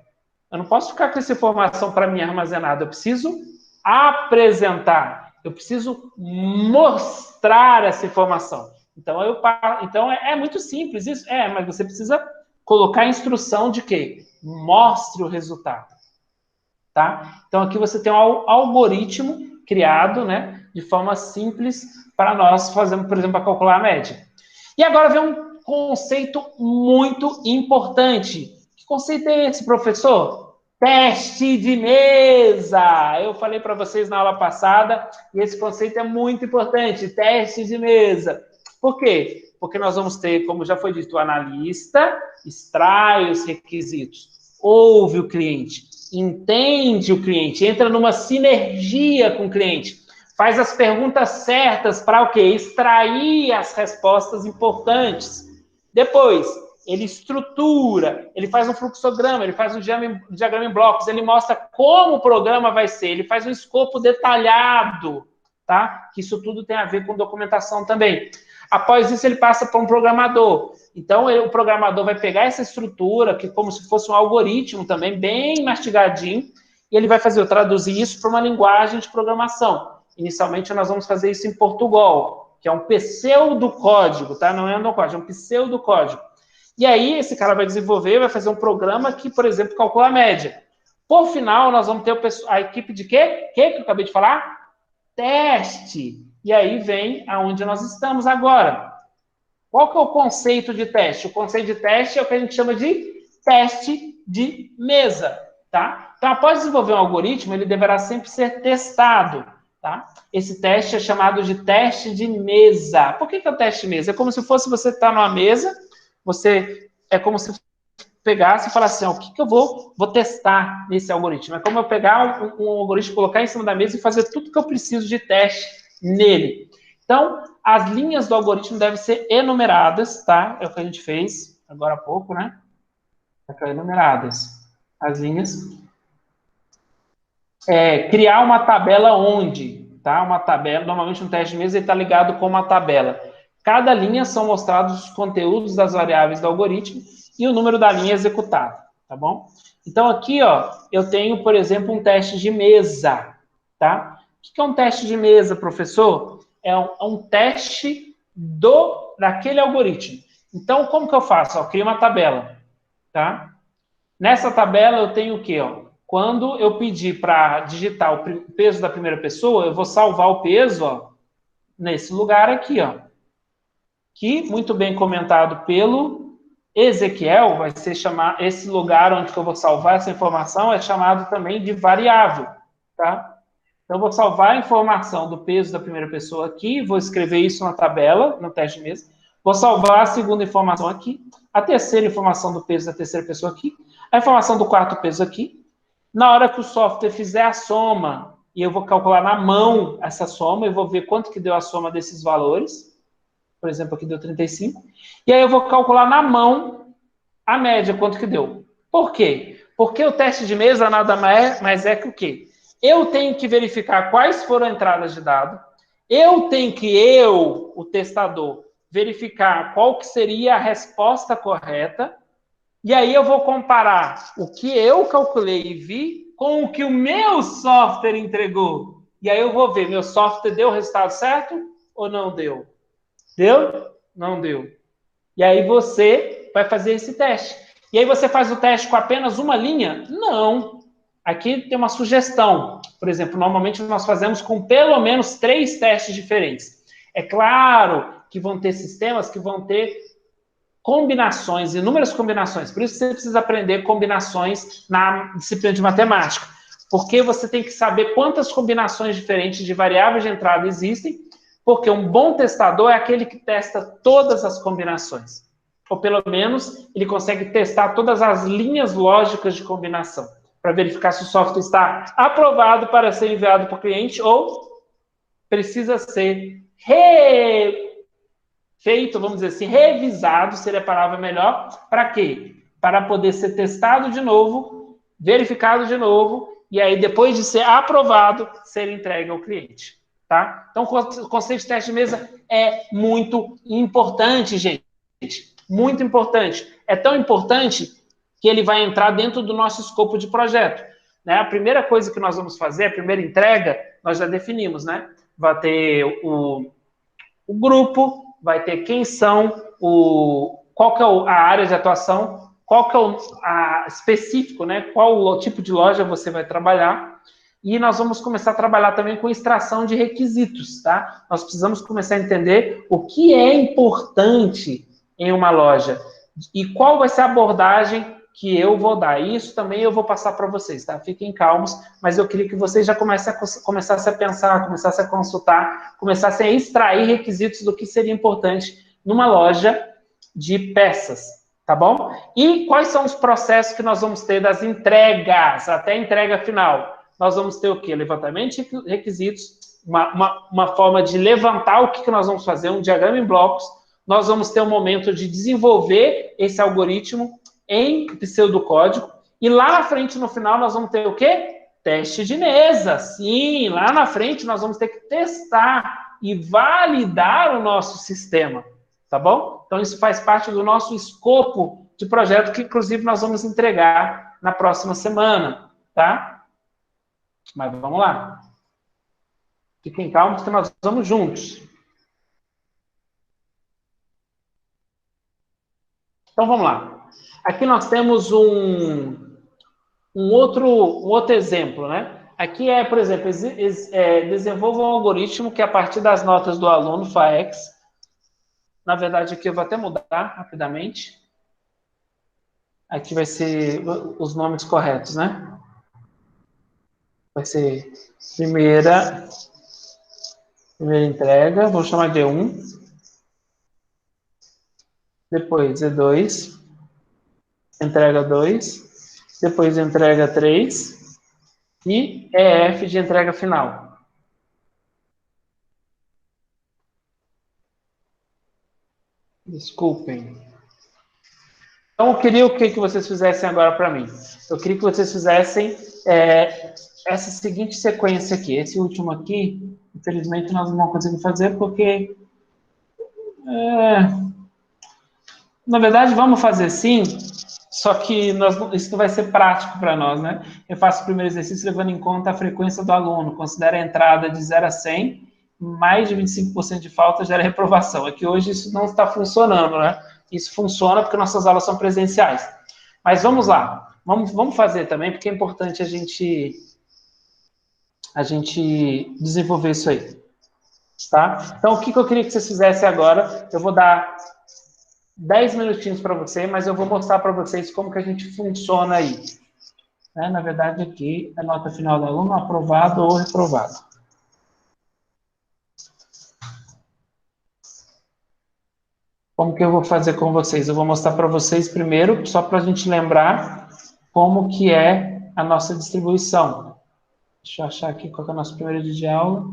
Eu não posso ficar com essa informação para mim armazenada. Eu preciso apresentar. Eu preciso mostrar essa informação. Então é muito simples isso. Mas você precisa colocar a instrução de quê? Mostre o resultado. tá? Então, aqui você tem um algoritmo criado, né, de forma simples para nós fazermos, por exemplo, para calcular a média. E agora vem um conceito muito importante. Que conceito é esse, professor? Teste de mesa. Eu falei para vocês na aula passada, e esse conceito é muito importante, teste de mesa. Por quê? Porque nós vamos ter, como já foi dito, o analista extrai os requisitos, ouve o cliente, entende o cliente, entra numa sinergia com o cliente, faz as perguntas certas para o quê? Extrair as respostas importantes. Depois, ele estrutura, ele faz um fluxograma, ele faz um diagrama em blocos, ele mostra como o programa vai ser, ele faz um escopo detalhado, tá? Que isso tudo tem a ver com documentação também. Após isso, ele passa para um programador. Então, o programador vai pegar essa estrutura, que como se fosse um algoritmo também, bem mastigadinho, e ele vai traduzir isso para uma linguagem de programação. Inicialmente, nós vamos fazer isso em Portugal, que é um pseudocódigo, tá? Não é um código, é um pseudocódigo. E aí, esse cara vai desenvolver, vai fazer um programa que, por exemplo, calcula a média. Por final, nós vamos ter a equipe de quê? Que eu acabei de falar? Teste. E aí vem aonde nós estamos agora. Qual que é o conceito de teste? O conceito de teste é o que a gente chama de teste de mesa, tá? Então, após desenvolver um algoritmo, ele deverá sempre ser testado, tá? Esse teste é chamado de teste de mesa. Por que é o teste de mesa? É como se fosse você estar numa mesa, é como se pegasse e falasse assim, o que eu vou testar nesse algoritmo? É como eu pegar um algoritmo, colocar em cima da mesa e fazer tudo que eu preciso de teste nele. Então, as linhas do algoritmo devem ser enumeradas, tá? É o que a gente fez agora há pouco, né? Enumeradas. As linhas. Criar uma tabela onde, tá? Uma tabela, normalmente um teste de mesa, ele está ligado com uma tabela. Cada linha são mostrados os conteúdos das variáveis do algoritmo e o número da linha executada, tá bom? Então, aqui, ó, eu tenho, por exemplo, um teste de mesa, tá? O que é um teste de mesa, professor? É um teste daquele algoritmo. Então, como que eu faço? Eu crio uma tabela, tá? Nessa tabela eu tenho o quê? Ó? Quando eu pedir para digitar o peso da primeira pessoa, eu vou salvar o peso, ó, nesse lugar aqui, ó. Que, muito bem comentado pelo Ezequiel, vai ser chamado, esse lugar onde eu vou salvar essa informação é chamado também de variável, tá? Então, eu vou salvar a informação do peso da primeira pessoa aqui, vou escrever isso na tabela, no teste mesmo. Vou salvar a segunda informação aqui, a terceira informação do peso da terceira pessoa aqui, a informação do quarto peso aqui. Na hora que o software fizer a soma, e eu vou calcular na mão essa soma, eu vou ver quanto que deu a soma desses valores. Por exemplo, aqui deu 35. E aí eu vou calcular na mão a média, quanto que deu. Por quê? Porque o teste de mesa nada mais é que o quê? Eu tenho que verificar quais foram as entradas de dado. Eu tenho que, o testador, verificar qual que seria a resposta correta. E aí eu vou comparar o que eu calculei e vi com o que o meu software entregou. E aí eu vou ver, meu software deu o resultado certo ou não deu? Deu? Não deu. E aí você vai fazer esse teste. E aí você faz o teste com apenas uma linha? Não. Aqui tem uma sugestão. Por exemplo, normalmente nós fazemos com pelo menos 3 testes diferentes. É claro que vão ter sistemas que vão ter combinações, inúmeras combinações. Por isso você precisa aprender combinações na disciplina de matemática. Porque você tem que saber quantas combinações diferentes de variáveis de entrada existem, porque um bom testador é aquele que testa todas as combinações. Ou pelo menos ele consegue testar todas as linhas lógicas de combinação, para verificar se o software está aprovado para ser enviado para o cliente ou precisa ser feito, vamos dizer assim, revisado, seria a palavra melhor, para quê? Para poder ser testado de novo, verificado de novo, e aí depois de ser aprovado, ser entregue ao cliente. Tá? Então, o conceito de teste de mesa é muito importante, gente. Muito importante. É tão importante que ele vai entrar dentro do nosso escopo de projeto. Né? A primeira coisa que nós vamos fazer, a primeira entrega, nós já definimos, né? Vai ter o grupo, vai ter quem são, qual que é a área de atuação, qual que é o específico, né? Qual o tipo de loja você vai trabalhar. E nós vamos começar a trabalhar também com extração de requisitos, tá? Nós precisamos começar a entender o que é importante em uma loja e qual vai ser a abordagem que eu vou dar. Isso também eu vou passar para vocês, tá? Fiquem calmos, mas eu queria que vocês já começassem a pensar, começassem a consultar, começassem a extrair requisitos do que seria importante numa loja de peças, tá bom? E quais são os processos que nós vamos ter das entregas até a entrega final? Nós vamos ter o quê? Levantamento de requisitos, uma forma de levantar o que nós vamos fazer, um diagrama em blocos. Nós vamos ter um momento de desenvolver esse algoritmo em pseudocódigo. E lá na frente, no final, nós vamos ter o quê? Teste de mesa. Sim, lá na frente nós vamos ter que testar e validar o nosso sistema. Tá bom? Então, isso faz parte do nosso escopo de projeto, que, inclusive, nós vamos entregar na próxima semana. Tá? Mas vamos lá. Fiquem calmos que nós vamos juntos. Então, vamos lá. Aqui nós temos um outro exemplo, né? Aqui é, por exemplo, desenvolva um algoritmo que, a partir das notas do aluno, FAEX, na verdade, aqui eu vou até mudar rapidamente. Aqui vai ser os nomes corretos, né? Vai ser primeira entrega, vou chamar de E1. Depois E2, entrega 2, depois entrega 3 e EF de entrega final. Desculpem. Então, eu queria o que vocês fizessem agora para mim? Eu queria que vocês fizessem essa seguinte sequência aqui. Esse último aqui, infelizmente, nós não vamos conseguir fazer porque... na verdade, vamos fazer sim, só que isso não vai ser prático para nós, né? Eu faço o primeiro exercício levando em conta a frequência do aluno. Considera a entrada de 0 a 100, mais de 25% de falta gera reprovação. É que hoje isso não está funcionando, né? Isso funciona porque nossas aulas são presenciais. Mas vamos lá. Vamos fazer também, porque é importante a gente desenvolver isso aí. Tá? Então, o que eu queria que vocês fizessem agora? Eu vou dar 10 minutinhos para você, mas eu vou mostrar para vocês como que a gente funciona aí. Na verdade, aqui, a nota final do aluno, aprovado ou reprovado. Como que eu vou fazer com vocês? Eu vou mostrar para vocês primeiro, só para a gente lembrar como que é a nossa distribuição. Deixa eu achar aqui qual que é o nosso primeiro dia de aula.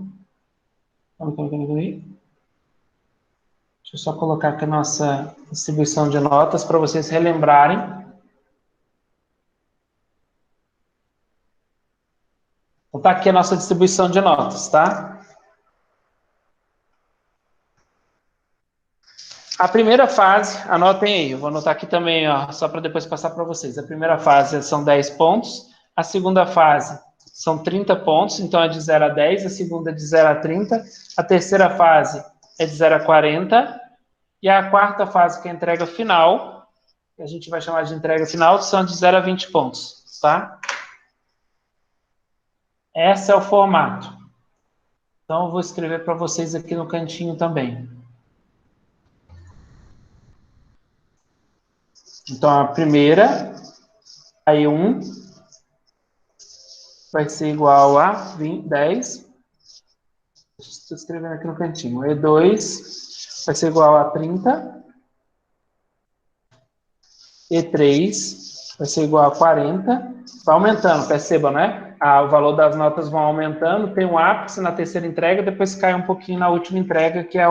Deixa eu só colocar aqui a nossa distribuição de notas para vocês relembrarem. Então, tá aqui a nossa distribuição de notas, tá? A primeira fase, anotem aí, eu vou anotar aqui também, ó, só para depois passar para vocês. A primeira fase são 10 pontos, a segunda fase são 30 pontos, então é de 0 a 10, a segunda é de 0 a 30, a terceira fase é de 0 a 40, e a quarta fase, que é a entrega final, que a gente vai chamar de entrega final, são de 0 a 20 pontos, tá? Esse é o formato. Então, eu vou escrever para vocês aqui no cantinho também. Então, a primeira, a E1, vai ser igual a 10. Estou escrevendo aqui no cantinho. E2 vai ser igual a 30. E3 vai ser igual a 40. Vai aumentando, percebam, né? O valor das notas vão aumentando, tem um ápice na terceira entrega, depois cai um pouquinho na última entrega, que é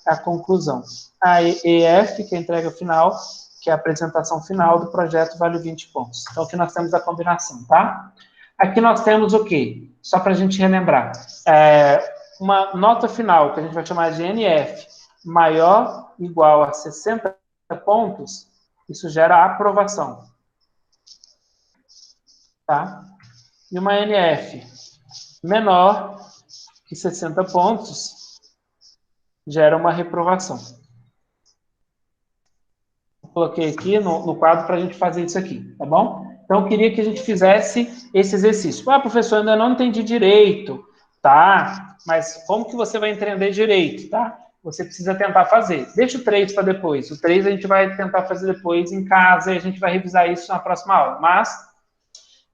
a conclusão. A EF, que é a entrega final, que é a apresentação final do projeto, vale 20 pontos. Então, aqui nós temos a combinação, tá? Aqui nós temos o quê? Só para a gente relembrar. Uma nota final, que a gente vai chamar de NF, maior ou igual a 60 pontos, isso gera aprovação. Tá? E uma NF menor que 60 pontos gera uma reprovação. coloquei aqui no quadro para a gente fazer isso aqui, tá bom? Então, eu queria que a gente fizesse esse exercício. Ah, professor, ainda não entendi direito, tá? Mas como que você vai entender direito, tá? Você precisa tentar fazer. Deixa o 3 para depois. O 3 a gente vai tentar fazer depois em casa e a gente vai revisar isso na próxima aula. Mas,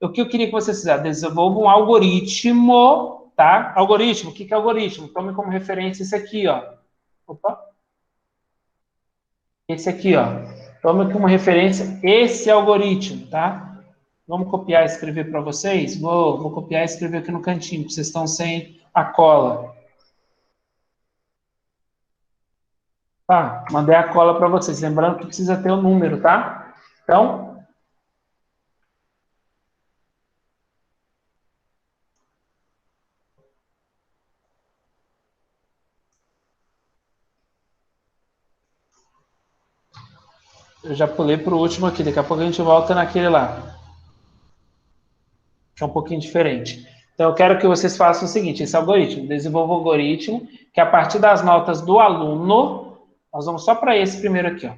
o que eu queria que vocês fizessem? Desenvolvam um algoritmo, tá? Algoritmo, o que é algoritmo? Tome como referência esse aqui, ó. Opa. Esse aqui, ó. Tome como referência esse algoritmo, tá? Vamos copiar e escrever para vocês? Vou copiar e escrever aqui no cantinho, porque vocês estão sem a cola. Tá, mandei a cola para vocês. Lembrando que precisa ter o número, tá? Então, eu já pulei para o último aqui. Daqui a pouco a gente volta naquele lá, que é um pouquinho diferente. Então, eu quero que vocês façam o seguinte, esse algoritmo. Desenvolva um algoritmo que, a partir das notas do aluno, nós vamos só para esse primeiro aqui, ó.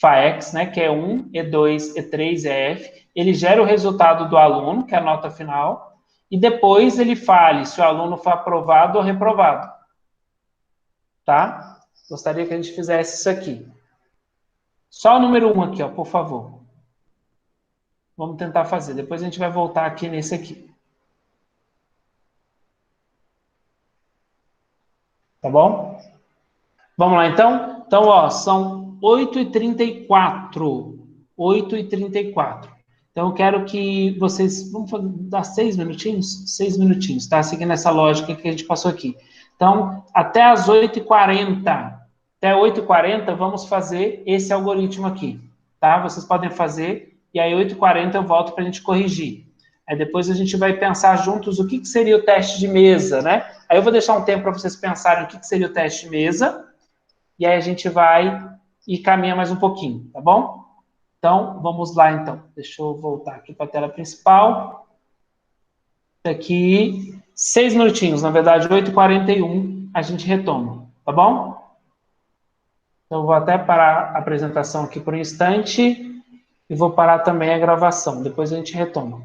FAEX, né, que é 1, E2, E3, EF, ele gera o resultado do aluno, que é a nota final, e depois ele fale se o aluno foi aprovado ou reprovado. Tá? Gostaria que a gente fizesse isso aqui. Só o número 1 aqui, ó, por favor. Vamos tentar fazer. Depois a gente vai voltar aqui nesse aqui. Tá bom? Vamos lá, então? Então, ó, são 8h34. 8h34. Então, eu quero que vocês... Vamos dar 6 minutinhos? 6 minutinhos, tá? Seguindo essa lógica que a gente passou aqui. Então, até as 8h40. Até 8h40, vamos fazer esse algoritmo aqui, tá? Vocês podem fazer, e aí 8h40 eu volto para a gente corrigir. Aí depois a gente vai pensar juntos o que seria o teste de mesa, né? Aí eu vou deixar um tempo para vocês pensarem o que seria o teste de mesa, e aí a gente vai e caminha mais um pouquinho, tá bom? Então, vamos lá, então. Deixa eu voltar aqui para a tela principal. Daqui 6 minutinhos, na verdade, 8h41, a gente retoma, tá bom? Então, eu vou até parar a apresentação aqui por um instante e vou parar também a gravação. Depois a gente retoma.